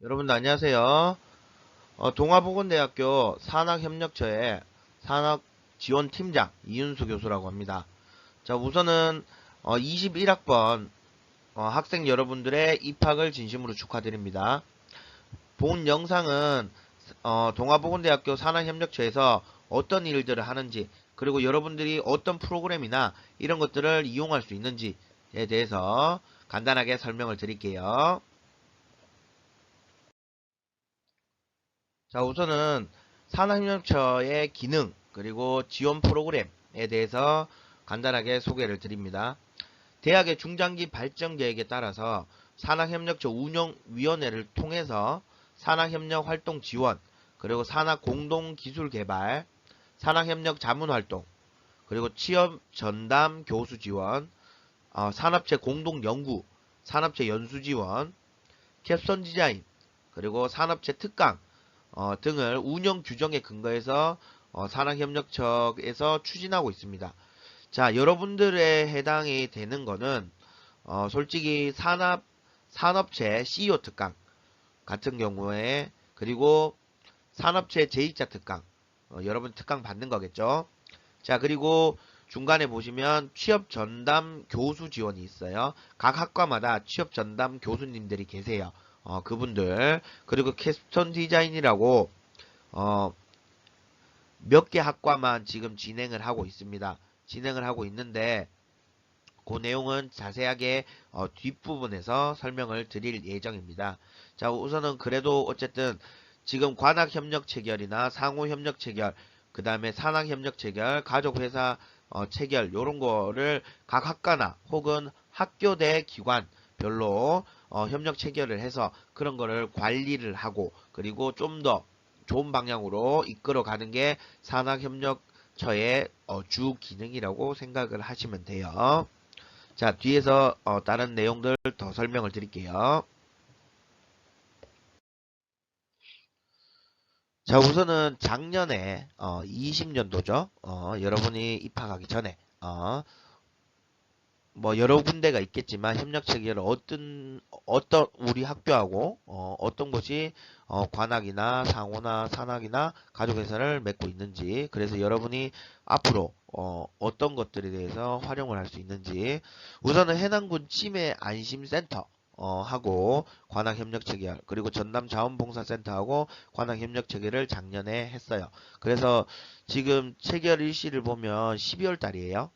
여러분들 안녕하세요. 동아보건대학교 산학협력처의 산학지원팀장 이윤수 교수라고 합니다. 자, 우선은 21학번 학생 여러분들의 입학을 진심으로 축하드립니다. 본 영상은 동아보건대학교 산학협력처에서 어떤 일들을 하는지, 그리고 여러분들이 어떤 프로그램이나 이런 것들을 이용할 수 있는지에 대해서 간단하게 설명을 드릴게요. 자, 우선은 산학협력처의 기능, 그리고 지원 프로그램에 대해서 간단하게 소개를 드립니다. 대학의 중장기 발전 계획에 따라서 산학협력처 운영위원회를 통해서 산학협력 활동 지원, 그리고 산학 공동 기술 개발, 산학협력 자문 활동, 그리고 취업 전담 교수 지원, 산업체 공동 연구, 산업체 연수 지원, 캡선 디자인, 그리고 산업체 특강, 등을 운영 규정에 근거해서 산학협력처에서 추진하고 있습니다. 자, 여러분들의 해당이 되는 거는 솔직히 산업체 CEO 특강 같은 경우에, 그리고 산업체 제2자 특강, 여러분 특강 받는 거겠죠. 자, 그리고 중간에 보시면 취업 전담 교수 지원이 있어요. 각 학과마다 취업 전담 교수님들이 계세요. 그분들, 그리고 캡스톤 디자인이라고 몇 개 학과만 지금 진행을 하고 있습니다. 진행을 하고 있는데 그 내용은 자세하게 뒷부분에서 설명을 드릴 예정입니다. 자, 우선은 그래도 어쨌든 지금 관학협력 체결이나 상호협력 체결, 그 다음에 산학협력 체결, 가족회사 체결, 요런 거를 각 학과나 혹은 학교대 기관별로 협력 체결을 해서 그런 거를 관리를 하고, 그리고 좀 더 좋은 방향으로 이끌어가는 게 산학협력처의 주 기능이라고 생각을 하시면 돼요. 자, 뒤에서 다른 내용들 더 설명을 드릴게요. 자, 우선은 작년에 20년도죠. 여러분이 입학하기 전에 뭐 여러 군데가 있겠지만 협력 체계를 어떤 우리 학교하고 어떤 곳이 관학이나 상호나 산학이나 가족회사를 맺고 있는지, 그래서 여러분이 앞으로 어떤 것들에 대해서 활용을 할 수 있는지, 우선은 해남군 치매 안심센터 하고 관학협력체계, 그리고 전남자원봉사센터하고 관학협력체계를 작년에 했어요. 그래서 지금 체결 일시를 보면 12월 달이에요.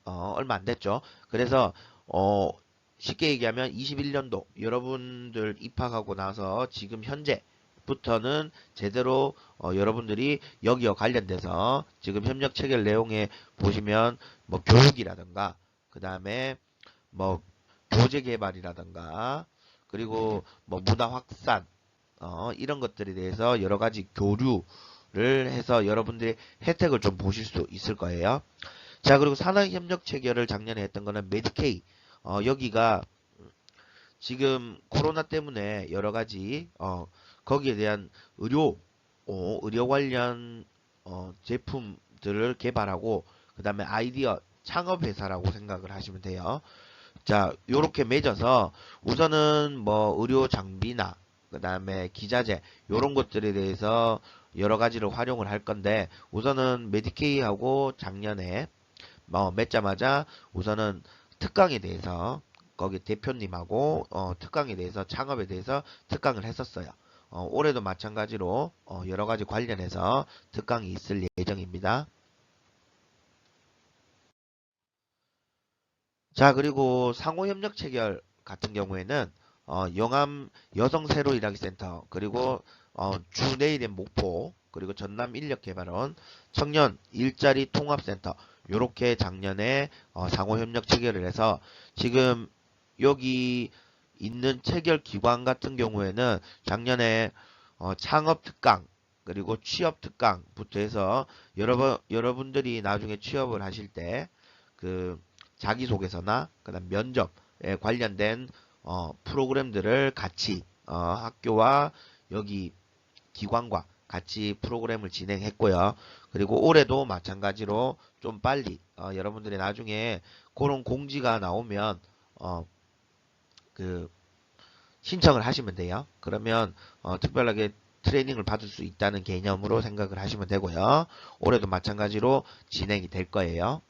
얼마 안 됐죠. 그래서 어, 쉽게 얘기하면 21년도 여러분들 입학하고 나서 지금 현재부터는 제대로 여러분들이 여기와 관련돼서 지금 협력 체결 내용에 보시면 뭐 교육이라든가, 그 다음에 뭐 교재 개발이라든가, 그리고 뭐 문화 확산, 이런 것들에 대해서 여러 가지 교류를 해서 여러분들이 혜택을 좀 보실 수 있을 거예요. 자, 그리고 산학협력 체결을 작년에 했던 거는 메디케이. 여기가 지금 코로나 때문에 여러 가지, 거기에 대한 의료 관련, 제품들을 개발하고, 그 다음에 아이디어 창업 회사라고 생각을 하시면 돼요. 자, 요렇게 맺어서 우선은 뭐 의료 장비나, 그 다음에 기자재, 요런 것들에 대해서 여러 가지로 활용을 할 건데, 우선은 메디케이하고 작년에 맺자마자 우선은 특강에 대해서 거기 대표님하고 특강에 대해서 창업에 대해서 특강을 했었어요. 올해도 마찬가지로 여러 가지 관련해서 특강이 있을 예정입니다. 자, 그리고 상호협력 체결 같은 경우에는 영암 여성 새로 일하기 센터, 그리고 주내일의 목포, 그리고 전남 인력개발원, 청년 일자리 통합센터, 요렇게 작년에 상호협력 체결을 해서 지금 여기 있는 체결 기관 같은 경우에는 작년에 창업 특강, 그리고 취업 특강부터 해서 여러분들이 나중에 취업을 하실 때그 자기소개서나 그다음 면접에 관련된 프로그램들을 같이 학교와 여기 기관과 같이 프로그램을 진행했고요. 그리고 올해도 마찬가지로 좀 빨리 여러분들이 나중에 그런 공지가 나오면 어, 그 신청을 하시면 돼요. 그러면 특별하게 트레이닝을 받을 수 있다는 개념으로 생각을 하시면 되고요. 올해도 마찬가지로 진행이 될 거예요.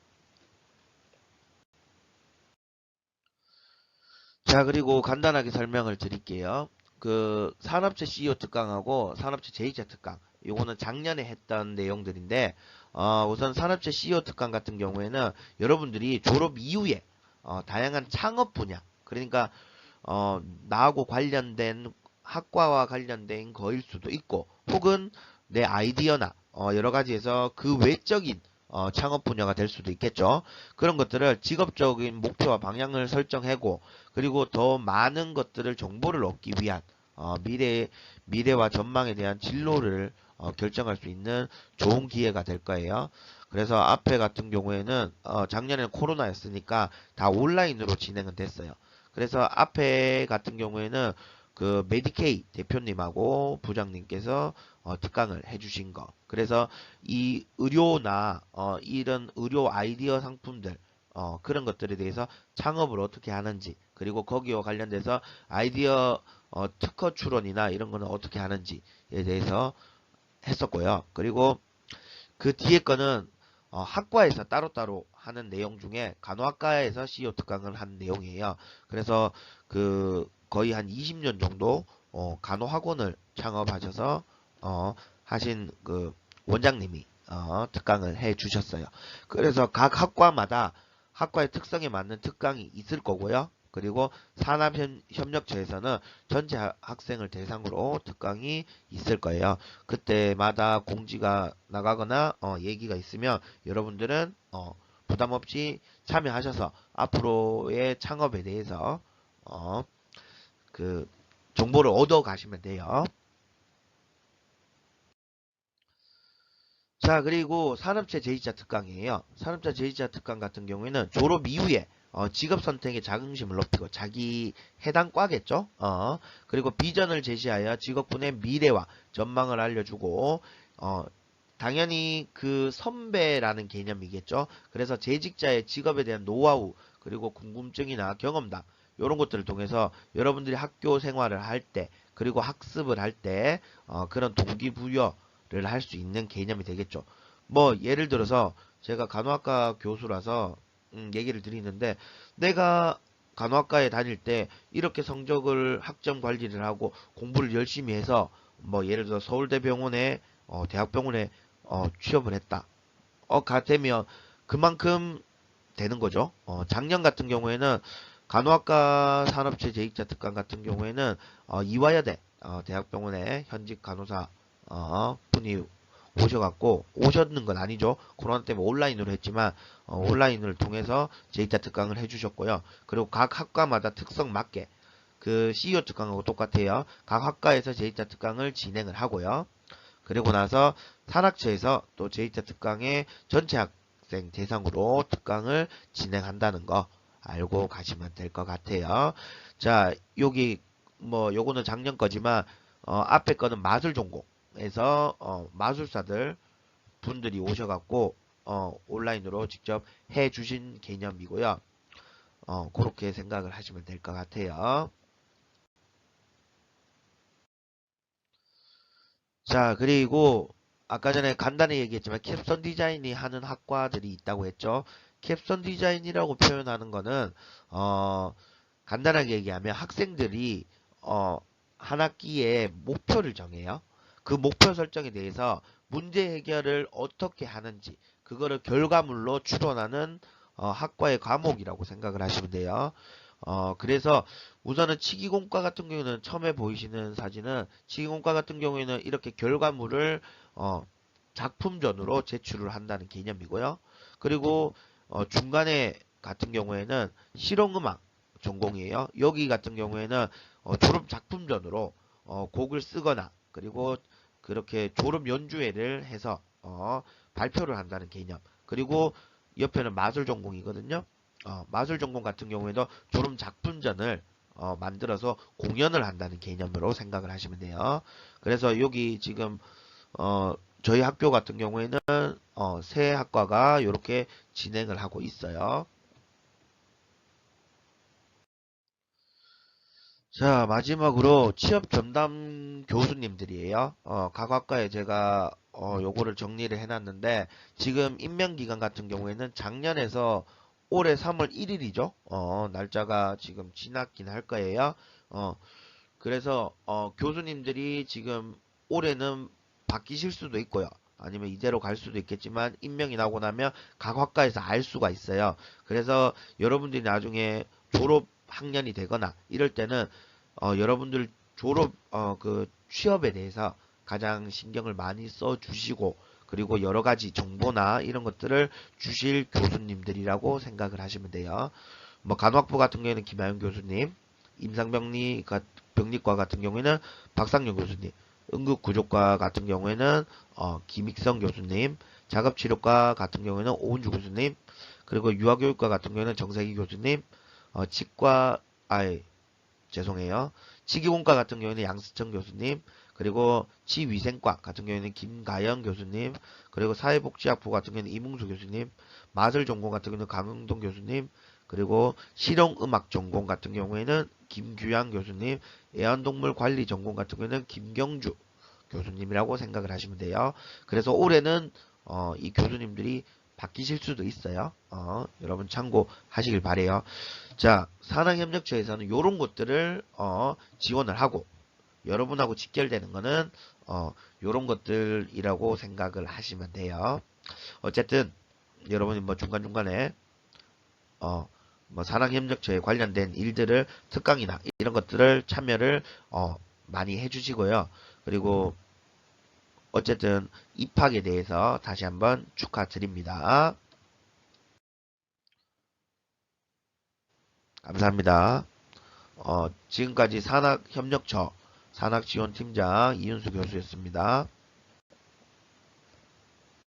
자, 그리고 간단하게 설명을 드릴게요. 그 산업체 CEO 특강하고 산업체 제2차 특강, 요거는 작년에 했던 내용들인데, 우선 산업체 CEO 특강 같은 경우에는 여러분들이 졸업 이후에 다양한 창업 분야, 그러니까 나하고 관련된 학과와 관련된 거일 수도 있고, 혹은 내 아이디어나 여러 가지에서 그 외적인 창업 분야가 될 수도 있겠죠. 그런 것들을 직업적인 목표와 방향을 설정하고, 그리고 더 많은 것들을 정보를 얻기 위한 미래와 전망에 대한 진로를 결정할 수 있는 좋은 기회가 될 거예요. 그래서 앞에 같은 경우에는 작년에는 코로나였으니까 다 온라인으로 진행은 됐어요. 그래서 앞에 같은 경우에는 그 메디케이 대표님하고 부장님께서 특강을 해주신 거. 그래서 이 의료나 이런 의료 아이디어 상품들 그런 것들에 대해서 창업을 어떻게 하는지, 그리고 거기와 관련돼서 아이디어 특허 출원이나 이런 거는 어떻게 하는지에 대해서 했었고요. 그리고 그 뒤에 거는 학과에서 따로따로 하는 내용 중에 간호학과에서 CEO 특강을 한 내용이에요. 그래서 그 거의 한 20년 정도 간호학원을 창업하셔서 하신 그 원장님이 특강을 해 주셨어요. 그래서 각 학과마다 학과의 특성에 맞는 특강이 있을 거고요. 그리고 산업협력처에서는 전체 학생을 대상으로 특강이 있을 거예요. 그때마다 공지가 나가거나 얘기가 있으면 여러분들은 부담 없이 참여하셔서 앞으로의 창업에 대해서 어, 그 정보를 얻어 가시면 돼요. 자, 그리고 산업체 제2차 특강이에요. 산업체 제2차 특강 같은 경우에는 졸업 이후에 직업 선택의 자긍심을 높이고 자기 해당 과겠죠. 그리고 비전을 제시하여 직업군의 미래와 전망을 알려주고 당연히 그 선배라는 개념이겠죠. 그래서 재직자의 직업에 대한 노하우 그리고 궁금증이나 경험담 이런 것들을 통해서 여러분들이 학교 생활을 할 때 그리고 학습을 할 때 그런 동기부여를 할 수 있는 개념이 되겠죠. 뭐 예를 들어서 제가 간호학과 교수라서 얘기를 드리는데 내가 간호학과에 다닐 때 이렇게 성적을 학점 관리를 하고 공부를 열심히 해서 뭐 예를 들어 서울대병원에 대학병원에 취업을 했다. 가 되면 그만큼 되는 거죠. 작년 같은 경우에는 간호학과 산업체 재익자 특강 같은 경우에는 이화여대 대학병원의 현직 간호사 분이 오셔갖고 오셨는 건 아니죠. 코로나 때문에 온라인으로 했지만 온라인을 통해서 재익자 특강을 해주셨고요. 그리고 각 학과마다 특성 맞게 그 CEO 특강하고 똑같아요. 각 학과에서 재익자 특강을 진행을 하고요. 그리고 나서 산학처에서 또 제2차 특강의 전체 학생 대상으로 특강을 진행한다는 거 알고 가시면 될 것 같아요. 자, 여기 뭐 요거는 작년 거지만 앞에 거는 마술 전공에서 마술사들 분들이 오셔갖고 온라인으로 직접 해주신 개념이고요. 그렇게 생각을 하시면 될 것 같아요. 자, 그리고 아까 전에 간단히 얘기했지만 캡선 디자인이 하는 학과들이 있다고 했죠. 캡선 디자인이라고 표현하는 거는 어, 간단하게 얘기하면 학생들이 어, 한 학기에 목표를 정해요. 그 목표 설정에 대해서 문제 해결을 어떻게 하는지 그거를 결과물로 추론하는 학과의 과목이라고 생각을 하시면 돼요. 그래서 우선은 치기공과 같은 경우는 처음에 보이시는 사진은 치기공과 같은 경우에는 이렇게 결과물을 작품전으로 제출을 한다는 개념이고요. 그리고 중간에 같은 경우에는 실용음악 전공이에요. 여기 같은 경우에는 졸업 작품전으로 곡을 쓰거나 그리고 그렇게 졸업 연주회를 해서 발표를 한다는 개념. 그리고 옆에는 마술 전공이거든요. 마술 전공 같은 경우에도 졸업 작품전을 만들어서 공연을 한다는 개념으로 생각을 하시면 돼요. 그래서 여기 지금 저희 학교 같은 경우에는 세 학과가 이렇게 진행을 하고 있어요. 자, 마지막으로 취업 전담 교수님들이에요. 각 학과에 제가 요거를 정리를 해놨는데 지금 임명 기간 같은 경우에는 작년에서 올해 3월 1일이죠. 날짜가 지금 지났긴 할 거예요. 어, 그래서 교수님들이 지금 올해는 바뀌실 수도 있고요. 아니면 이대로 갈 수도 있겠지만 임명이 나고 나면 각 학과에서 알 수가 있어요. 그래서 여러분들이 나중에 졸업 학년이 되거나 이럴 때는 여러분들 졸업 그 취업에 대해서 가장 신경을 많이 써 주시고 그리고 여러 가지 정보나 이런 것들을 주실 교수님들이라고 생각을 하시면 돼요. 뭐 간호학부 같은 경우에는 김하영 교수님, 병리과 같은 경우에는 박상용 교수님, 응급구조과 같은 경우에는 김익성 교수님, 작업치료과 같은 경우에는 오은주 교수님, 그리고 유아교육과 같은 경우에는 정세기 교수님, 치과 아예 죄송해요. 치기공과 같은 경우에는 양수천 교수님, 그리고 치위생과 같은 경우에는 김가영 교수님, 그리고 사회복지학부 같은 경우에는 이문수 교수님, 마술 전공 같은 경우는 강흥동 교수님, 그리고 실용음악 전공 같은 경우에는 김규양 교수님, 애완동물 관리 전공 같은 경우에는 김경주 교수님이라고 생각을 하시면 돼요. 그래서 올해는 이 교수님들이 바뀌실 수도 있어요. 여러분 참고하시길 바래요. 자, 산학협력처에서는 이런 것들을 지원을 하고 여러분하고 직결되는 거는 이런 것들이라고 생각을 하시면 돼요. 어쨌든 여러분이 뭐 중간중간에 어, 뭐 산학협력처에 관련된 일들을 특강이나 이런 것들을 참여를 많이 해주시고요. 그리고 어쨌든 입학에 대해서 다시 한번 축하드립니다. 감사합니다. 지금까지 산학협력처 산학지원팀장 이윤수 교수였습니다.